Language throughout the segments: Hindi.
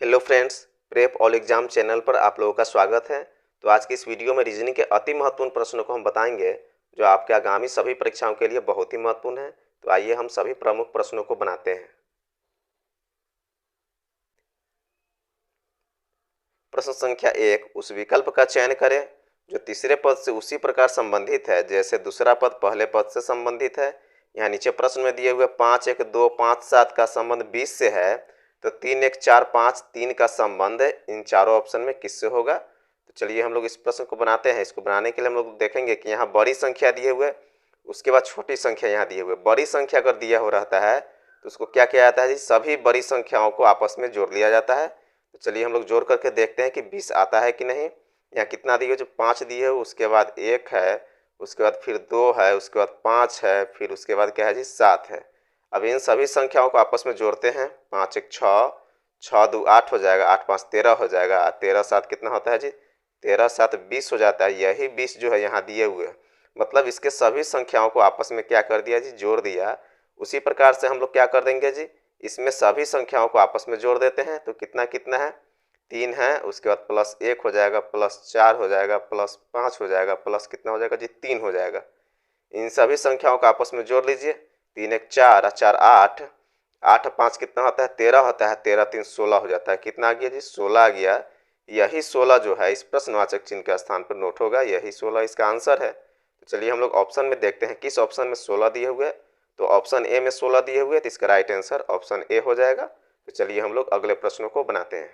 Hello friends, prep all exam channel पर आप लोगों का स्वागत है। तो आज की इस वीडियो में रीजनिंग के अति महत्वपूर्ण प्रश्नों को हम बताएंगे जो आपके आगामी सभी परीक्षाओं के लिए बहुत ही महत्वपूर्ण है। तो आइए हम सभी प्रमुख प्रश्नों को बनाते हैं। प्रश्न संख्या 1, उस विकल्प का चयन करें जो तीसरे पद से उसी प्रकार संबंधित है जैसे दूसरा पद पहले पद से संबंधित है। यहाँ नीचे प्रश्न में दिए हुए 5, 1, 2, 5, 7 का संबंध 20 से है, तो 3, 1, 4, 5, 3 का संबंध इन चारों ऑप्शन में किससे होगा। तो चलिए हम लोग इस प्रश्न को बनाते हैं। इसको बनाने के लिए हम लोग देखेंगे कि यहाँ बड़ी संख्या दिए हुए, उसके बाद छोटी संख्या यहाँ दिए हुए। बड़ी संख्या अगर दिया हो रहता है तो उसको क्या किया जाता है जी, सभी बड़ी संख्याओं को आपस में जोड़ लिया जाता है। तो चलिए हम लोग जोड़ करके देखते हैं कि 20 आता है कि नहीं। यहाँ कितना दिए, जो 5 दिए है, उसके बाद 1 है, उसके बाद फिर 2 है, उसके बाद 5 है, फिर उसके बाद क्या है जी 7 है। अब इन सभी संख्याओं को आपस में जोड़ते हैं। 5 1 6, 6 2 8 हो जाएगा, 8 5 13 हो जाएगा, 13 7 कितना होता है जी, 13 7 20 हो जाता है। यही 20 जो है यहाँ दिए हुए, मतलब इसके सभी संख्याओं को आपस में क्या कर दिया जी, जोड़ दिया। उसी प्रकार से हम लोग क्या कर देंगे जी, इसमें सभी संख्याओं को आपस में जोड़ देते हैं। तो कितना कितना है, 3 है, उसके बाद प्लस 1 हो जाएगा, प्लस 4 हो जाएगा, प्लस 5 हो जाएगा, प्लस कितना हो जाएगा जी 3 हो जाएगा। इन सभी संख्याओं को आपस में जोड़ लीजिए। 3 1 4 और 4 8, 8 5 कितना होता है 13 होता है, 13 3 16 हो जाता है। कितना आ गया जी 16 आ गया। यही 16 जो है इस प्रश्नवाचक चिन्ह के स्थान पर नोट होगा, यही 16 इसका आंसर है। तो चलिए हम लोग ऑप्शन में देखते हैं किस ऑप्शन में 16 दिए हुए। तो ऑप्शन ए में 16 दिए हुए, तो इसका राइट आंसर ऑप्शन ए हो जाएगा। तो चलिए हम लोग अगले प्रश्नों को बनाते हैं।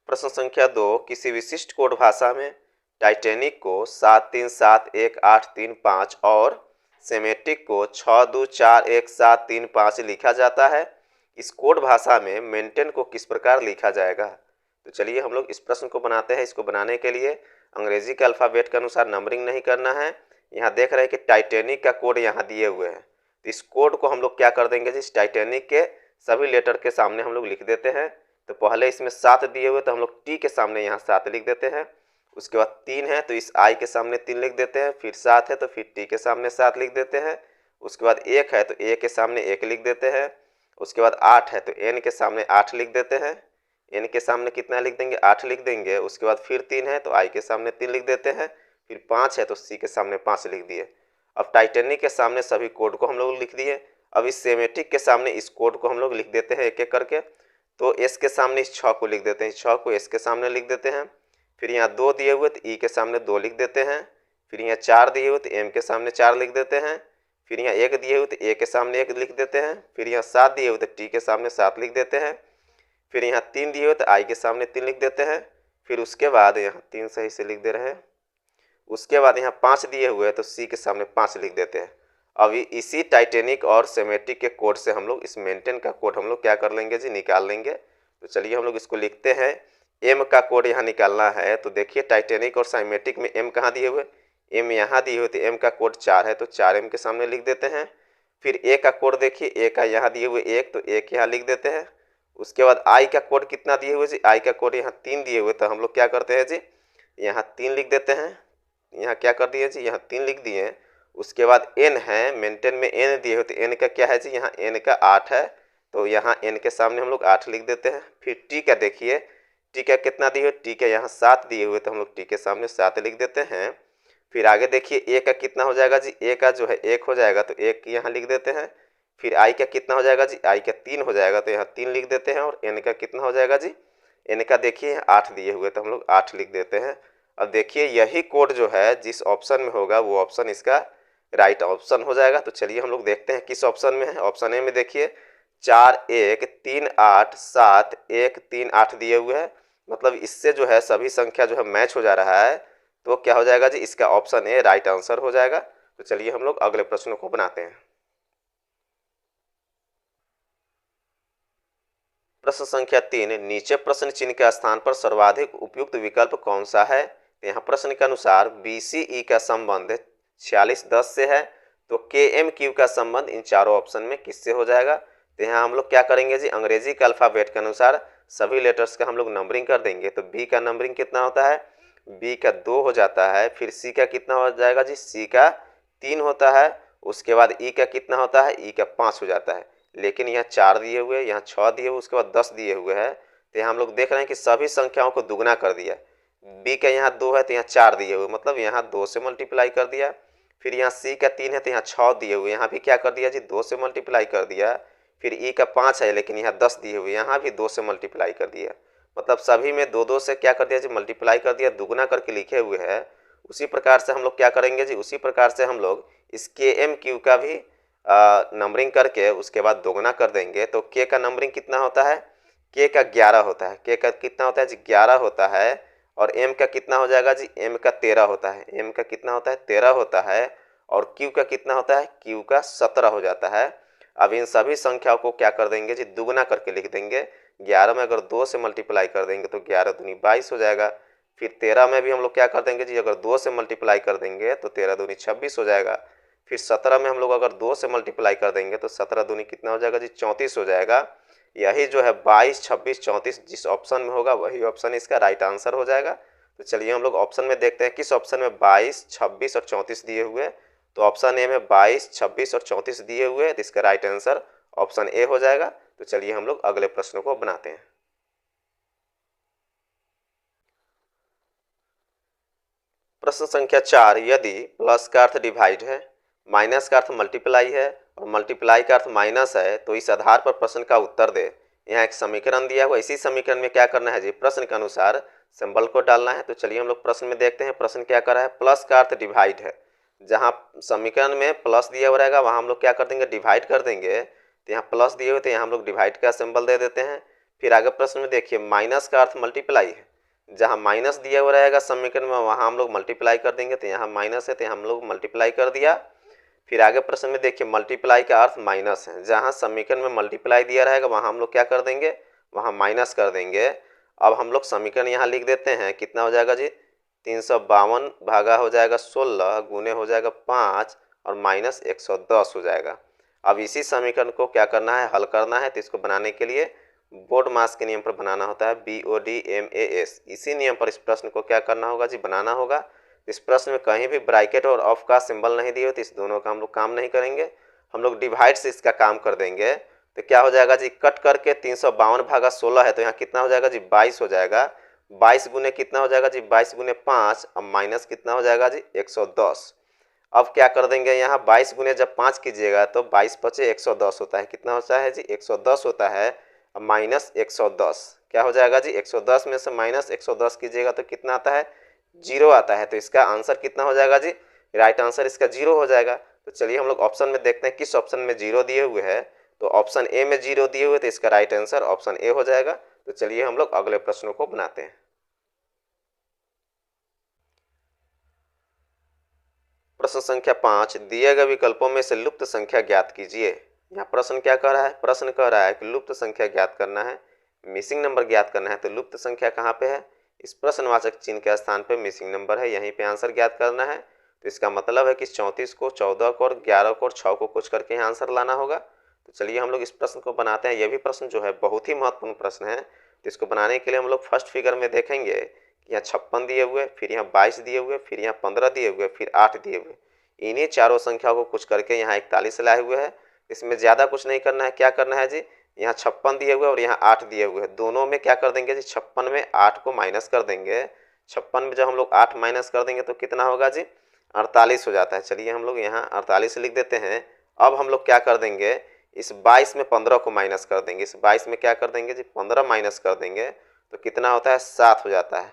प्रश्न संख्या 2, किसी विशिष्ट कोड भाषा में टाइटैनिक को 7 3 7 1 8 3 5 और सेमेटिक को 6 2 4 1 7 3 5 लिखा जाता है। इस कोड भाषा में मेंटेन को किस प्रकार लिखा जाएगा। तो चलिए हम लोग इस प्रश्न को बनाते हैं। इसको बनाने के लिए अंग्रेजी के अल्फ़ाबेट के अनुसार नंबरिंग नहीं करना है। यहाँ देख रहे हैं कि टाइटैनिक का कोड यहाँ दिए हुए हैं, तो इस कोड को हम लोग क्या कर देंगे जी, इस टाइटैनिक के सभी लेटर के सामने हम लोग लिख देते हैं। तो पहले इसमें 7 दिए हुए, तो हम लोग टी के सामने यहाँ 7 लिख देते हैं। उसके बाद 3 है तो इस आई के सामने 3 लिख देते हैं। फिर 7 है तो फिर टी के सामने 7 लिख देते हैं। उसके बाद 1 है तो ए के सामने 1 लिख देते हैं। उसके बाद 8 है तो एन के सामने 8 लिख देते हैं। एन के सामने कितना लिख देंगे, 8 लिख देंगे। उसके बाद फिर 3 है तो आई के सामने 3 लिख देते हैं। फिर 5 है तो सी के सामने 5 लिख दिए। अब टाइटैनिक के सामने सभी कोड को हम लोग लिख दिए। अब इस सेमेटिक के सामने इस कोड को हम लोग लिख देते हैं एक एक करके। तो एस के सामने इस 6 को लिख देते हैं, 6 को एस के सामने लिख देते हैं। फिर यहाँ 2 दिए हुए तो ई के सामने 2 लिख देते हैं। फिर यहाँ 4 दिए हुए तो एम के सामने 4 लिख देते हैं। फिर यहाँ 1 दिए हुए तो ए के सामने 1 लिख देते हैं। फिर यहाँ 7 दिए हुए तो टी के सामने 7 लिख देते हैं। फिर यहाँ 3 दिए हुए तो आई के सामने 3 लिख देते हैं। फिर उसके बाद यहाँ 3 सही से लिख दे रहे हैं। उसके बाद यहाँ 5 दिए हुए हैं तो सी के सामने 5 लिख देते हैं। अब इसी टाइटैनिक और सेमेटिक के कोड से हम लोग इस मेंटेन का कोड हम लोग क्या कर लेंगे जी, निकाल लेंगे। तो चलिए हम लोग इसको लिखते हैं। एम का कोड यहाँ निकालना है। तो देखिए टाइटैनिक और सेमेटिक में एम कहाँ दिए हुए, एम यहाँ दिए हुए, तो एम का कोड 4 है तो 4 एम के सामने लिख देते हैं। फिर ए का कोड देखिए, ए का यहाँ दिए हुए 1 तो 1 यहाँ लिख देते हैं। उसके बाद आई का कोड कितना दिए हुए जी, आई का कोड यहाँ 3 दिए हुए, तो हम लोग क्या करते हैं जी, यहाँ 3 लिख देते हैं। यहाँ क्या कर दिए जी, यहाँ 3 लिख दिए। उसके बाद एन है, मेंटेन में एन दिए हुए, तो एन का क्या है जी, यहाँ एन का 8 है तो यहाँ एन के सामने हम लोग 8 लिख देते हैं। फिर टी का देखिए, टी का कितना दिए हुए, टी का यहाँ 7 दिए हुए, तो हम लोग टी के सामने 7 लिख देते हैं। फिर आगे देखिए ए का कितना हो जाएगा जी, ए का जो है 1 हो जाएगा तो 1 यहाँ लिख देते हैं। फिर आई का कितना हो जाएगा जी, आई का 3 हो जाएगा तो यहाँ 3 लिख देते हैं। और एन का कितना हो जाएगा जी, एन का देखिए 8 दिए हुए तो हम लोग 8 लिख देते हैं। अब देखिए यही कोड जो है जिस ऑप्शन में होगा वो ऑप्शन इसका राइट ऑप्शन हो जाएगा। तो चलिए हम लोग देखते हैं किस ऑप्शन में है। ऑप्शन ए में देखिए 4 1 3 8 7 1 3 8 दिए हुए हैं, मतलब इससे जो है सभी संख्या जो है मैच हो जा रहा है। तो क्या हो जाएगा जी, इसका ऑप्शन ए राइट आंसर हो जाएगा। तो चलिए हम लोग अगले प्रश्नों को बनाते हैं। प्रश्न संख्या 3, नीचे प्रश्न चिन्ह के स्थान पर सर्वाधिक उपयुक्त विकल्प कौन सा है। तो यहाँ प्रश्न के अनुसार BCE का संबंध 4610 से है, तो KMQ का संबंध इन चारों ऑप्शन में किससे हो जाएगा। तो यहाँ हम लोग क्या करेंगे जी, अंग्रेजी के अल्फ़ाबेट के अनुसार सभी लेटर्स का हम लोग नंबरिंग कर देंगे। तो B का नंबरिंग कितना होता है, B का 2 हो जाता है। फिर C का कितना हो जाएगा जी, C का 3 होता है। उसके बाद E का कितना होता है, E का 5 हो जाता है। लेकिन यहाँ 4 दिए हुए, यहाँ 6 दिए हुए, उसके बाद 10 दिए हुए हैं। तो यहाँ हम लोग देख रहे हैं कि सभी संख्याओं को दुगना कर दिया। बी का यहाँ 2 है तो यहाँ 4 दिए हुए, मतलब यहाँ 2 से मल्टीप्लाई कर दिया। फिर यहाँ सी का 3 है तो यहाँ 6 दिए हुए, यहाँ भी क्या कर दिया जी 2 से मल्टीप्लाई कर दिया। फिर ई का 5 है लेकिन यहाँ 10 दिए हुए, यहाँ भी 2 से मल्टीप्लाई कर दिया। मतलब सभी में 2-2 से क्या कर दिया जी मल्टीप्लाई कर दिया, दुगना करके लिखे हुए हैं। उसी प्रकार से हम लोग क्या करेंगे जी, उसी प्रकार से हम लोग इस के एम क्यू का भी नंबरिंग करके उसके बाद दोगुना कर देंगे। तो के का नंबरिंग कितना होता है, के का 11 होता है। के का कितना होता है जी 11 होता है। और एम का कितना हो जाएगा जी, एम का 13 होता है। एम का कितना होता है 13 होता है। और क्यू का कितना होता है, क्यू का 17 हो जाता है। अब इन सभी संख्याओं को क्या कर देंगे जी दुगना करके लिख देंगे। 11 में अगर 2 से मल्टीप्लाई कर देंगे तो 11 दूनी 22 हो जाएगा। फिर 13 में भी हम लोग क्या कर देंगे जी, अगर 2 से मल्टीप्लाई कर देंगे तो 13 दूनी 26 हो जाएगा। फिर 17 में हम लोग अगर 2 से मल्टीप्लाई कर देंगे तो 17 दूनी कितना हो जाएगा जी 34 हो जाएगा। यही जो है 22, 26, 34 जिस ऑप्शन में होगा वही ऑप्शन इसका राइट आंसर हो जाएगा। तो चलिए हम लोग ऑप्शन में देखते हैं किस ऑप्शन में 22, 26 और 34 दिए हुए। तो ऑप्शन ए में 22, 26 और 34 दिए हुए, तो इसका राइट आंसर ऑप्शन ए हो जाएगा। तो चलिए हम लोग अगले प्रश्न को बनाते हैं। प्रश्न संख्या 4, यदि प्लस का अर्थ डिवाइड है, माइनस का अर्थ मल्टीप्लाई है और मल्टीप्लाई का अर्थ माइनस है, तो इस आधार पर प्रश्न का उत्तर दे। यहाँ एक समीकरण दिया हुआ, इसी समीकरण में क्या करना है जी, प्रश्न के अनुसार सिंबल को डालना है। तो चलिए हम लोग प्रश्न में देखते हैं प्रश्न क्या कर रहा है। प्लस का अर्थ डिवाइड है, जहाँ समीकरण में प्लस दिया हुआ रहेगा वहाँ हम लोग क्या कर देंगे डिवाइड कर देंगे। तो यहाँ प्लस दिए हुए तो यहाँ हम लोग डिवाइड का सिंबल दे देते हैं। फिर आगे प्रश्न में देखिए माइनस का अर्थ मल्टीप्लाई है, जहाँ माइनस दिया हुआ रहेगा समीकरण में वहाँ हम लोग मल्टीप्लाई कर देंगे। तो यहाँ माइनस है तो हम लोग मल्टीप्लाई कर दिया। फिर आगे प्रश्न में देखिए मल्टीप्लाई का अर्थ माइनस है, जहाँ समीकरण में मल्टीप्लाई दिया रहेगा वहाँ हम लोग क्या कर देंगे, वहाँ माइनस कर देंगे। अब हम लोग समीकरण यहाँ लिख देते हैं, कितना हो जाएगा जी 352 भागा हो जाएगा 16 गुने हो जाएगा 5 और माइनस 110 हो जाएगा। अब इसी समीकरण को क्या करना है, हल करना है। तो इसको बनाने के लिए बोर्ड मास के नियम पर बनाना होता है, BODMAS। इसी नियम पर इस प्रश्न को क्या करना होगा जी बनाना होगा। इस प्रश्न में कहीं भी ब्रैकेट और ऑफ का सिंबल नहीं दिए हो तो इस दोनों का हम लोग काम नहीं करेंगे, हम लोग डिवाइड से इसका काम कर देंगे। तो क्या हो जाएगा जी, कट करके 352 भागा 16 है तो यहाँ कितना हो जाएगा जी 22 हो जाएगा। 22 गुने कितना हो जाएगा जी 22 गुने 5, अब माइनस कितना हो जाएगा जी 110। अब क्या कर देंगे, यहाँ 22 गुने जब 5 कीजिएगा तो 22 पचे 110 होता है, कितना होता है जी 110 होता है। अब माइनस 110 क्या हो जाएगा जी, 110 में से माइनस 110 कीजिएगा तो कितना आता है 0 आता है। तो इसका आंसर कितना हो जाएगा जी, राइट आंसर इसका 0 हो जाएगा। तो चलिए हम लोग ऑप्शन में देखते हैं किस ऑप्शन में 0 दिए हुए हैं। तो ऑप्शन ए में 0 दिए हुए तो इसका राइट आंसर ऑप्शन ए हो जाएगा। तो चलिए हम लोग अगले प्रश्नों को बनाते हैं। प्रश्न संख्या 5, दिए गए विकल्पों में से लुप्त संख्या ज्ञात कीजिए। यहाँ प्रश्न क्या कह रहा है, प्रश्न कह रहा है कि लुप्त संख्या ज्ञात करना है, मिसिंग नंबर ज्ञात करना है। तो लुप्त संख्या कहाँ पे है, इस प्रश्नवाचक चिन्ह के स्थान पे मिसिंग नंबर है, यहीं पे आंसर ज्ञात करना है। तो इसका मतलब है कि 34 को 14 को और 11 को और 6 को कुछ करके यहाँ आंसर लाना होगा। तो चलिए हम लोग इस प्रश्न को बनाते हैं। यह भी प्रश्न जो है बहुत ही महत्वपूर्ण प्रश्न है। तो इसको बनाने के लिए हम लोग फर्स्ट फिगर में देखेंगे कि यहाँ 56 दिए हुए, फिर यहाँ 22 दिए हुए, फिर यहाँ 15 दिए हुए, फिर 8 दिए हुए। इन्हीं चारों संख्याओं को कुछ करके यहाँ 41 लाए हुए हैं। इसमें ज़्यादा कुछ नहीं करना है, क्या करना है जी, यहाँ 56 दिए हुए और यहाँ 8 दिए हुए हैं, दोनों में क्या कर देंगे जी 56 में 8 को माइनस कर देंगे। 56 में जब हम लोग 8 माइनस कर देंगे तो कितना होगा जी 48 हो जाता है। चलिए हम लोग यहाँ 48 लिख देते हैं। अब हम लोग क्या कर देंगे, इस 22 में 15 को माइनस कर देंगे। इस 22 में क्या कर देंगे जी 15 माइनस कर देंगे तो कितना होता है 7 हो जाता है।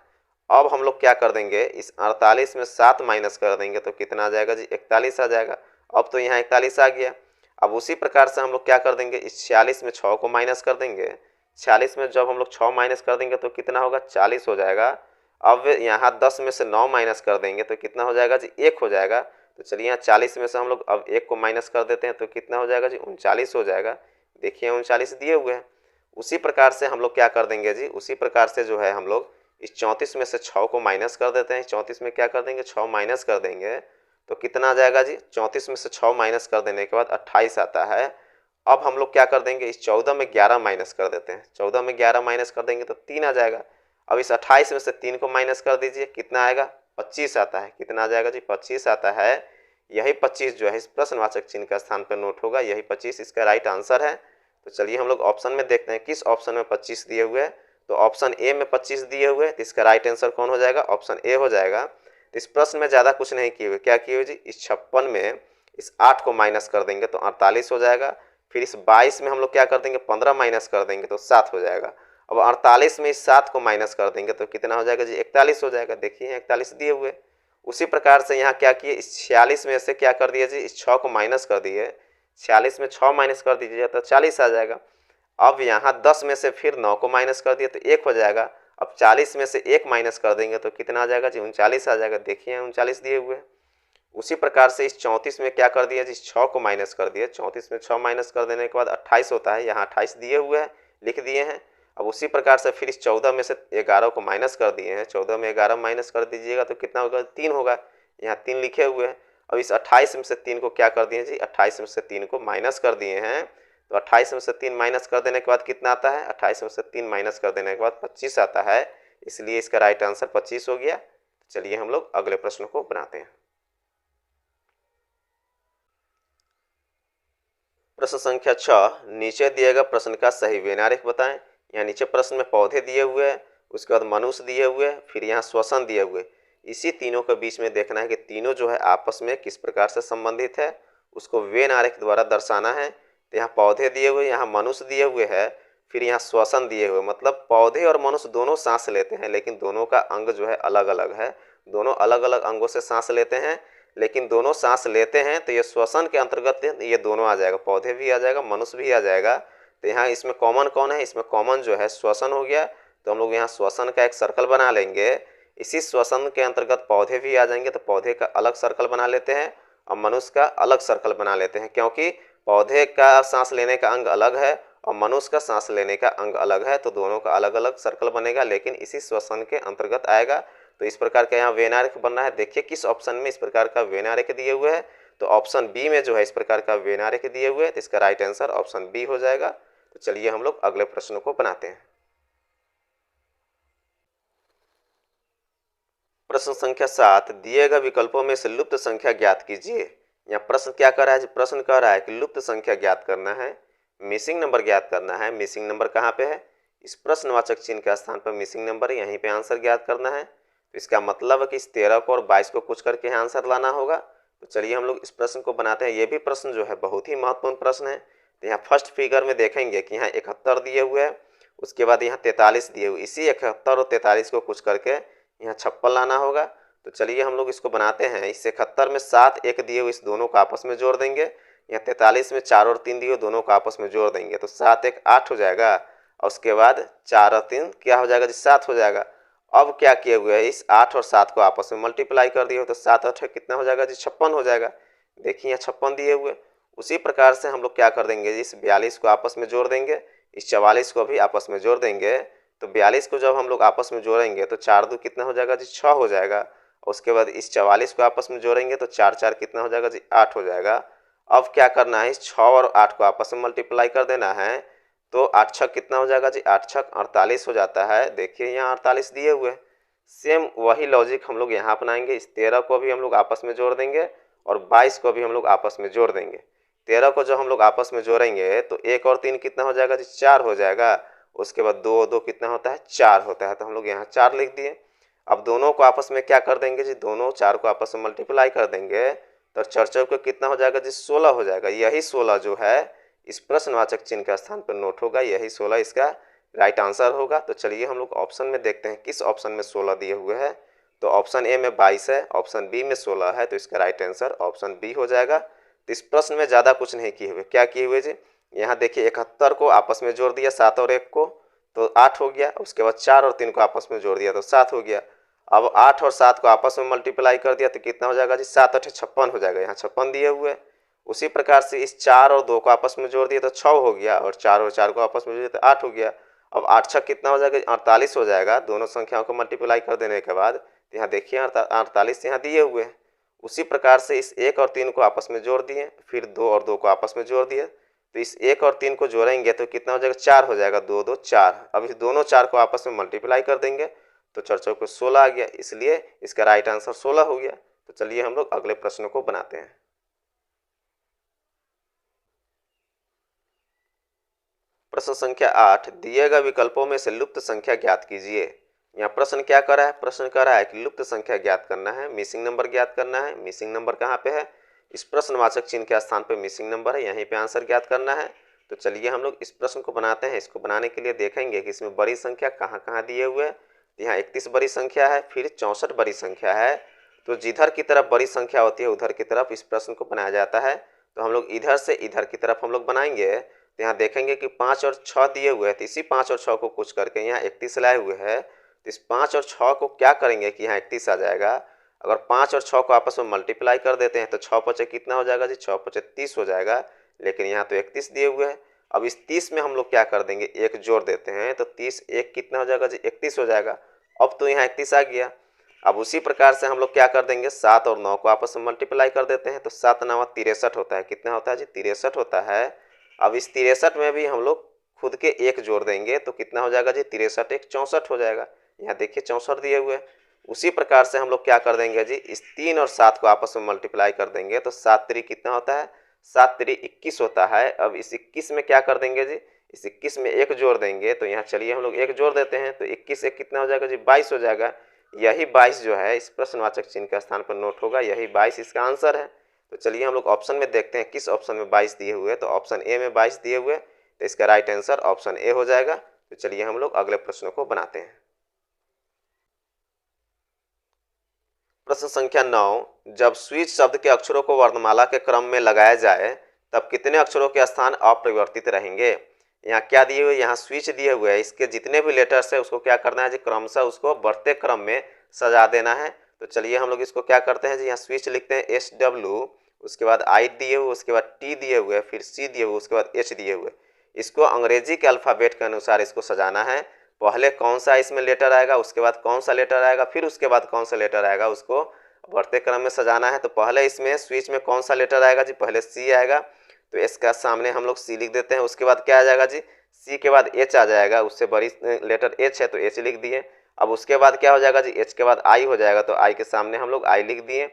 अब हम लोग क्या कर देंगे, इस 48 में 7 माइनस कर देंगे तो कितना आ जाएगा जी 41 आ जाएगा। अब तो यहाँ 41 आ गया। अब उसी प्रकार से हम लोग क्या कर देंगे, इस 46 में 6 को माइनस कर देंगे। 46 में जब हम लोग 6 माइनस कर देंगे तो कितना होगा 40 हो जाएगा। अब यहाँ 10 में से 9 माइनस कर देंगे तो कितना हो जाएगा जी 1 हो जाएगा। तो चलिए यहाँ 40 में से हम लोग अब 1 को माइनस कर देते हैं तो कितना हो जाएगा जी 39 हो जाएगा। देखिए 39 दिए हुए हैं। उसी प्रकार से हम लोग क्या कर देंगे जी, उसी प्रकार से जो है हम लोग इस 34 में से 6 को माइनस कर देते हैं। 34 में क्या कर देंगे 6 माइनस कर देंगे तो कितना आ जाएगा जी, 34 में से 6 माइनस कर देने के बाद 28 आता है। अब हम लोग क्या कर देंगे, इस 14 में 11 माइनस कर देते हैं। 14 में 11 माइनस कर देंगे तो 3 आ जाएगा। अब इस 28 में से 3 को माइनस कर दीजिए, कितना आएगा 25 आता है। कितना आ जाएगा जी 25 आता है। यही 25 जो है इस प्रश्नवाचक चिन्ह का स्थान पर नोट होगा, यही 25 इसका राइट आंसर है। तो चलिए हम लोग ऑप्शन में देखते हैं किस ऑप्शन में 25 दिए हुए हैं। तो ऑप्शन ए में 25 दिए हुए हैं, तो इसका राइट आंसर कौन हो जाएगा? ऑप्शन ए हो जाएगा। तो इस प्रश्न में ज़्यादा कुछ नहीं किए हुए, क्या किए हुए जी? इस 56 में इस 8 को माइनस कर देंगे तो 48 हो जाएगा। फिर इस 22 में हम लोग क्या कर देंगे? 15 माइनस कर देंगे तो 7 हो जाएगा। अब 48 में इस 7 को माइनस कर देंगे तो कितना हो जाएगा जी? 41 हो जाएगा। देखिए 41 दिए हुए। उसी प्रकार से यहाँ क्या किए? इस 46 में से क्या कर दिया जी? इस 6 को माइनस कर दिए। 46 में 6 माइनस कर दीजिए तो 40 आ जाएगा। अब यहाँ 10 में से फिर 9 को माइनस कर दिए तो 1 हो जाएगा। अब 40 में से 1 माइनस कर देंगे तो कितना आ जाएगा जी? 39 आ जाएगा। देखिए 39 दिए हुए। उसी प्रकार से इस 34 में क्या कर दिया जी? 6 को माइनस कर दिए। 34 में 6 माइनस कर देने के बाद 28 होता है। यहाँ 28 दिए हुए हैं, लिख दिए हैं। अब उसी प्रकार से फिर इस 14 में से 11 को माइनस कर दिए हैं। 14 में 11 माइनस कर दीजिएगा तो कितना होगा? 3 होगा। यहाँ 3 लिखे हुए हैं। अब इस 28 में से 3 को क्या कर दिए जी? 28 में से 3 को माइनस कर दिए हैं। तो 28 में से 3 माइनस कर देने के बाद कितना आता है? 28 में से 3 माइनस कर देने के बाद 25 आता है। इसलिए इसका राइट आंसर 25 हो गया। चलिए हम लोग अगले प्रश्न को बनाते हैं। प्रश्न संख्या 6, नीचे दिए गए प्रश्न का सही व्यनारेख बताएं। यहाँ नीचे प्रश्न में पौधे दिए हुए हैं, उसके बाद मनुष्य दिए हुए हैं, फिर यहाँ श्वसन दिए हुए। इसी तीनों के बीच में देखना है कि तीनों जो है आपस में किस प्रकार से संबंधित है, उसको वेन आरेख द्वारा दर्शाना है। तो यहाँ पौधे दिए हुए, यहाँ मनुष्य दिए हुए है, फिर यहाँ श्वसन दिए हुए। मतलब पौधे और मनुष्य दोनों सांस लेते हैं, लेकिन दोनों का अंग जो है अलग अलग है। दोनों अलग अलग अंगों से सांस लेते हैं, लेकिन दोनों सांस लेते हैं तो ये श्वसन के अंतर्गत ये दोनों आ जाएगा। पौधे भी आ जाएगा, मनुष्य भी आ जाएगा। तो यहाँ इसमें कॉमन कौन है? इसमें कॉमन जो है श्वसन हो गया। तो हम लोग यहाँ श्वसन का एक सर्कल बना लेंगे। इसी श्वसन के अंतर्गत पौधे भी आ जाएंगे, तो पौधे का अलग सर्कल बना लेते हैं और मनुष्य का अलग सर्कल बना लेते हैं, क्योंकि पौधे का सांस लेने का अंग अलग है और मनुष्य का सांस लेने का अंग अलग है। तो दोनों का अलग अलग सर्कल बनेगा, लेकिन इसी श्वसन के अंतर्गत आएगा। तो इस प्रकार का यहाँ वेनारेख बन रहा है। देखिए किस ऑप्शन में इस प्रकार का वेनारेख दिए हुए हैं। तो ऑप्शन बी में जो है इस प्रकार का वेनारेख दिए हुए हैं, तो इसका राइट आंसर ऑप्शन बी हो जाएगा। तो चलिए हम लोग अगले प्रश्न को बनाते हैं। प्रश्न संख्या 7, दिए गए विकल्पों में से लुप्त संख्या ज्ञात कीजिए। यहाँ प्रश्न क्या कर रहा है? प्रश्न कह रहा है कि लुप्त संख्या ज्ञात करना है, मिसिंग नंबर ज्ञात करना है। मिसिंग नंबर कहाँ पे है? इस प्रश्नवाचक चिन्ह के स्थान पर मिसिंग नंबर, यहीं पे आंसर ज्ञात करना है। तो इसका मतलब है कि इस 13 को और 22 को कुछ करके आंसर लाना होगा। तो चलिए हम लोग इस प्रश्न को बनाते हैं। ये भी प्रश्न जो है बहुत ही महत्वपूर्ण प्रश्न है। तो यहाँ फर्स्ट फिगर में देखेंगे कि यहाँ 71 दिए हुए हैं, उसके बाद यहाँ 43 दिए हुए। इसी 71 और 43 को कुछ करके यहाँ 56 लाना होगा। तो चलिए हम लोग इसको बनाते हैं। इस 71 में 7 1 दिए हुए, इस दोनों को आपस में जोड़ देंगे। यहाँ 43 में 4 और 3 दिए, दोनों को आपस में जोड़ देंगे तो 7 1 8 हो जाएगा। और उसके बाद 4 और 3 क्या हो जाएगा जी? 7 हो जाएगा। अब क्या किए हुए है? इस 8 और 7 को आपस में मल्टीप्लाई कर दिए हो तो 7 8 कितना हो जाएगा जी? 56 हो जाएगा। देखिए यहाँ 56 दिए हुए। उसी प्रकार से हम लोग क्या कर देंगे? इस 42 को आपस में जोड़ देंगे, इस 44 को भी आपस में जोड़ देंगे। तो 42 को जब हम लोग आपस में जोड़ेंगे तो 4 2 कितना हो जाएगा जी? 6 हो जाएगा। और उसके बाद इस 44 को आपस में जोड़ेंगे तो 4 4 कितना हो जाएगा जी? 8 हो जाएगा। अब क्या करना है? इस 6 और 8 को आपस में मल्टीप्लाई कर देना है। तो 8 6 कितना हो जाएगा जी? 8 6 48 हो जाता है। देखिए यहाँ 48 दिए हुए। सेम वही लॉजिक हम लोग यहाँ अपनाएंगे। इस 13 को भी हम लोग आपस में जोड़ देंगे और 22 को भी हम लोग आपस में जोड़ देंगे। 13 को जब हम लोग आपस में जोड़ेंगे तो 1 और 3 कितना हो जाएगा जी? 4 हो जाएगा। उसके बाद 2 2 कितना होता है? 4 होता है। तो हम लोग यहाँ 4 लिख दिए। अब दोनों को आपस में क्या कर देंगे जी? दोनों 4 को आपस में मल्टीप्लाई कर देंगे तो 4 4 को कितना हो जाएगा जी? 16 हो जाएगा। यही 16 जो है इस प्रश्नवाचक चिन्ह का स्थान पर नोट होगा। यही 16 इसका राइट आंसर होगा। तो चलिए हम लोग ऑप्शन में देखते हैं किस ऑप्शन में 16 दिए हुए हैं। तो ऑप्शन ए में 22 है, ऑप्शन बी में 16 है, तो इसका राइट आंसर ऑप्शन बी हो जाएगा। तो इस प्रश्न में ज़्यादा कुछ नहीं किए हुए। क्या किए हुए जी? यहाँ देखिए 71 को आपस में जोड़ दिया 7 और 1 को तो 8 हो गया। उसके बाद 4 और 3 को आपस में जोड़ दिया तो 7 हो गया। अब 8 और 7 को आपस में मल्टीप्लाई कर दिया तो कितना हो जाएगा जी? 7 8 56 हो जाएगा। यहाँ 56 दिए हुए। उसी प्रकार से इस 4 और 2 को आपस में जोड़ दिया तो 6 हो गया और 4 और 4 को आपस में जोड़ दिया तो 8 हो गया। अब 8 6 कितना हो जाएगा? 48 हो जाएगा। दोनों संख्याओं को मल्टीप्लाई कर देने के बाद यहाँ देखिए 48 यहाँ दिए हुए हैं। उसी प्रकार से इस 1 और 3 को आपस में जोड़ दिए, फिर 2 और 2 को आपस में जोड़ दिए। तो इस 1 और 3 को जोड़ेंगे तो कितना हो जाएगा? 4 हो जाएगा। 2 2 4। अब इस दोनों 4 को आपस में मल्टीप्लाई कर देंगे तो 4 4 को 16 आ गया। इसलिए इसका राइट आंसर 16 हो गया। तो चलिए हम लोग अगले प्रश्न को बनाते हैं। प्रश्न संख्या 8, दिए गए विकल्पों में से लुप्त संख्या ज्ञात कीजिए। यहाँ प्रश्न क्या कर रहा है, प्रश्न कर रहा है कि लुप्त संख्या ज्ञात करना है, मिसिंग नंबर ज्ञात करना है। मिसिंग नंबर कहाँ पे है, इस प्रश्नवाचक चिन्ह के स्थान पे मिसिंग नंबर है, यहीं पे आंसर ज्ञात करना है। तो चलिए हम लोग इस प्रश्न को बनाते हैं। इसको बनाने के लिए देखेंगे कि इसमें बड़ी संख्या कहाँ कहाँ दिए हुए हैं। यहाँ 31 बड़ी संख्या है, फिर 64 बड़ी संख्या है। तो जिधर की तरफ बड़ी संख्या होती है उधर की तरफ इस प्रश्न को बनाया जाता है। तो हम लोग इधर से इधर की तरफ हम लोग बनाएंगे। तो यहाँ देखेंगे कि 5 और 6 दिए हुए हैं, तो इसी 5 और 6 को कुछ करके यहाँ 31 लाए हुए हैं। तो इस 5 और 6 को क्या करेंगे कि यहाँ 31 आ जाएगा। अगर 5 और 6 को आपस में मल्टीप्लाई कर देते हैं तो 6 पचे कितना हो जाएगा जी, 6 पचे 30 हो जाएगा। लेकिन यहाँ तो 31 दिए हुए हैं। अब इस 30 में हम लोग क्या कर देंगे, एक जोड़ देते हैं, तो 30 एक कितना हो जाएगा जी, 31 हो जाएगा। अब तो यहाँ 31 आ गया। अब उसी प्रकार से हम लोग क्या कर देंगे, 7 और 9 को आपस में मल्टीप्लाई कर देते हैं, तो 7 9 63 होता है। कितना होता है जी, 63 होता है। अब इस 63 में भी हम लोग खुद के एक जोड़ देंगे तो कितना हो जाएगा जी, 63 एक 64 हो जाएगा। यहाँ देखिए 64 दिए हुए। उसी प्रकार से हम लोग क्या कर देंगे जी, इस 3 और 7 को आपस में मल्टीप्लाई कर देंगे तो 7 3 कितना होता है, 7 3 21 होता है। अब इस 21 में क्या कर देंगे जी, इस 21 में एक जोड़ देंगे। तो यहाँ चलिए हम लोग एक जोड़ देते हैं, तो 21 एक कितना हो जाएगा जी, 22 हो जाएगा। यही 22 जो है इस प्रश्नवाचक चिन्ह के स्थान पर नोट होगा, यही 22 इसका आंसर है। तो चलिए हम लोग ऑप्शन में देखते हैं किस ऑप्शन में 22 दिए हुए। तो ऑप्शन ए में 22 दिए हुए, तो इसका राइट आंसर ऑप्शन ए हो जाएगा। तो चलिए हम लोग अगले प्रश्न को बनाते हैं। प्रश्न संख्या 9, जब स्विच शब्द के अक्षरों को वर्णमाला के क्रम में लगाया जाए तब कितने अक्षरों के स्थान अपरिवर्तित रहेंगे। यहाँ क्या दिए हुए, यहाँ स्विच दिए हुए है, इसके जितने भी लेटर्स है उसको क्या करना है जी, क्रमशः उसको बढ़ते क्रम में सजा देना है। तो चलिए हम लोग इसको क्या करते हैं जी, यहाँ स्विच लिखते हैं SW, उसके बाद I दिए हुए, उसके बाद T दिए हुए, फिर C दिए हुए, उसके बाद H दिए हुए। इसको अंग्रेजी के अल्फ़ाबेट के अनुसार इसको सजाना है। पहले कौन सा इसमें लेटर आएगा, उसके बाद कौन सा लेटर आएगा, फिर उसके बाद कौन सा लेटर आएगा, उसको बढ़ते क्रम में सजाना है। तो पहले इसमें स्विच में कौन सा लेटर आएगा जी, पहले C आएगा, तो इसका सामने हम लोग C लिख देते हैं। उसके बाद क्या आ जाएगा जी, C के बाद H आ जाएगा, उससे बड़ी लेटर H है तो H लिख दिए। अब उसके बाद क्या हो जाएगा जी, H के बाद I हो जाएगा, तो I के सामने हम लोग I लिख दिए।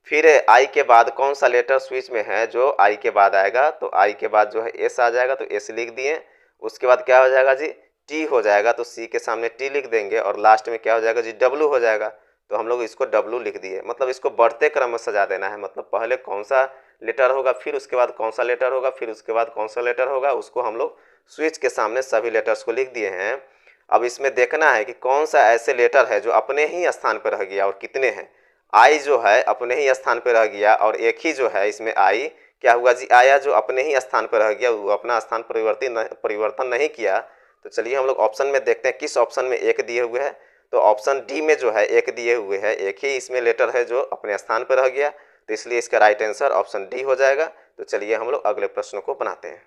फिर I के बाद कौन सा लेटर स्विच में है जो I के बाद आएगा, तो I के बाद जो है S आ जाएगा, तो S लिख दिए। उसके बाद क्या हो जाएगा जी, T हो जाएगा, तो C के सामने T लिख देंगे, और लास्ट में क्या हो जाएगा जी, W हो जाएगा, तो हम लोग इसको W लिख दिए। मतलब इसको बढ़ते क्रम में सजा देना है, मतलब पहले कौन सा लेटर होगा, फिर उसके बाद कौन सा लेटर होगा, फिर उसके बाद कौन सा लेटर होगा, उसको हम लोग स्विच के सामने सभी लेटर्स को लिख दिए हैं। अब इसमें देखना है कि कौन सा ऐसे लेटर है जो अपने ही स्थान पर रह गया और कितने हैं। आई जो है अपने ही स्थान पर रह गया, और एक ही जो है इसमें आई क्या हुआ जी, आया जो अपने ही स्थान पर रह गया, वो अपना स्थान परिवर्तन नहीं किया। तो चलिए हम लोग ऑप्शन में देखते हैं किस ऑप्शन में एक दिए हुए हैं। तो ऑप्शन डी में जो है एक दिए हुए हैं, एक ही इसमें लेटर है जो अपने स्थान पर रह गया, तो इसलिए इसका राइट आंसर ऑप्शन डी हो जाएगा। तो चलिए हम लोग अगले प्रश्न को बनाते हैं।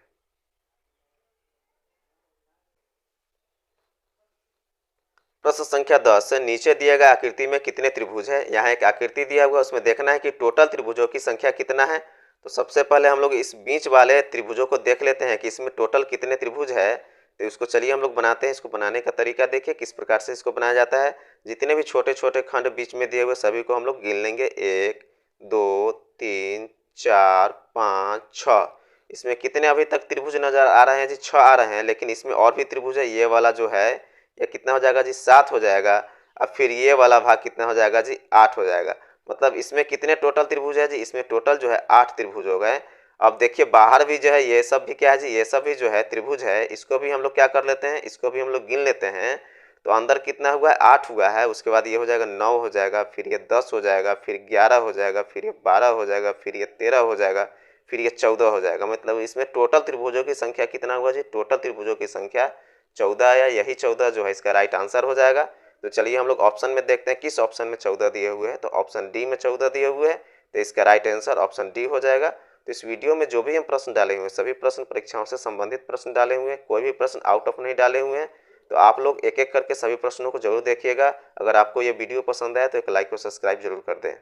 प्रश्न संख्या 10, नीचे दिए गए आकृति में कितने त्रिभुज है। यहाँ एक आकृति दिया हुआ है, उसमें देखना है कि टोटल त्रिभुजों की संख्या कितना है। तो सबसे पहले हम लोग इस बीच वाले त्रिभुजों को देख लेते हैं कि इसमें टोटल कितने त्रिभुज है। तो इसको चलिए हम लोग बनाते हैं। इसको बनाने का तरीका देखिए किस प्रकार से इसको बनाया जाता है। जितने भी छोटे छोटे खंड बीच में दिए हुए सभी को हम लोग गिन लेंगे, 1 2 3 4 5 6। इसमें कितने अभी तक त्रिभुज नजर आ रहे हैं जी, 6 आ रहे हैं, लेकिन इसमें और भी त्रिभुज है। ये वाला जो है ये कितना हो जाएगा जी, 7 हो जाएगा। अब फिर ये वाला भाग कितना हो जाएगा जी, 8 हो जाएगा। मतलब इसमें कितने टोटल त्रिभुज है जी, इसमें टोटल जो है 8 त्रिभुज हो गए। अब देखिए बाहर भी जो है ये सब भी क्या है जी, ये सब भी जो है त्रिभुज है, इसको भी हम लोग क्या कर लेते हैं, इसको भी हम लोग गिन लेते हैं। तो अंदर कितना हुआ है, 8 हुआ है। उसके बाद ये हो जाएगा 9 हो जाएगा, फिर ये 10 हो जाएगा, फिर 11 हो जाएगा, फिर ये 12 हो जाएगा, फिर ये 13 हो जाएगा, फिर ये 14 हो जाएगा। मतलब इसमें टोटल त्रिभुजों की संख्या कितना हुआ जी, टोटल त्रिभुजों की संख्या 14 आया। यही 14 जो है इसका राइट आंसर हो जाएगा। तो चलिए हम लोग ऑप्शन में देखते हैं किस ऑप्शन में 14 दिए हुए हैं। तो ऑप्शन डी में 14 दिए हुए हैं, तो इसका राइट आंसर ऑप्शन डी हो जाएगा। तो इस वीडियो में जो भी हम प्रश्न डाले हुए हैं सभी प्रश्न परीक्षाओं से संबंधित प्रश्न डाले हुए हैं, कोई भी प्रश्न आउट ऑफ नहीं डाले हुए हैं। तो आप लोग एक एक करके सभी प्रश्नों को जरूर देखिएगा। अगर आपको ये वीडियो पसंद आए तो एक लाइक और सब्सक्राइब जरूर कर दें।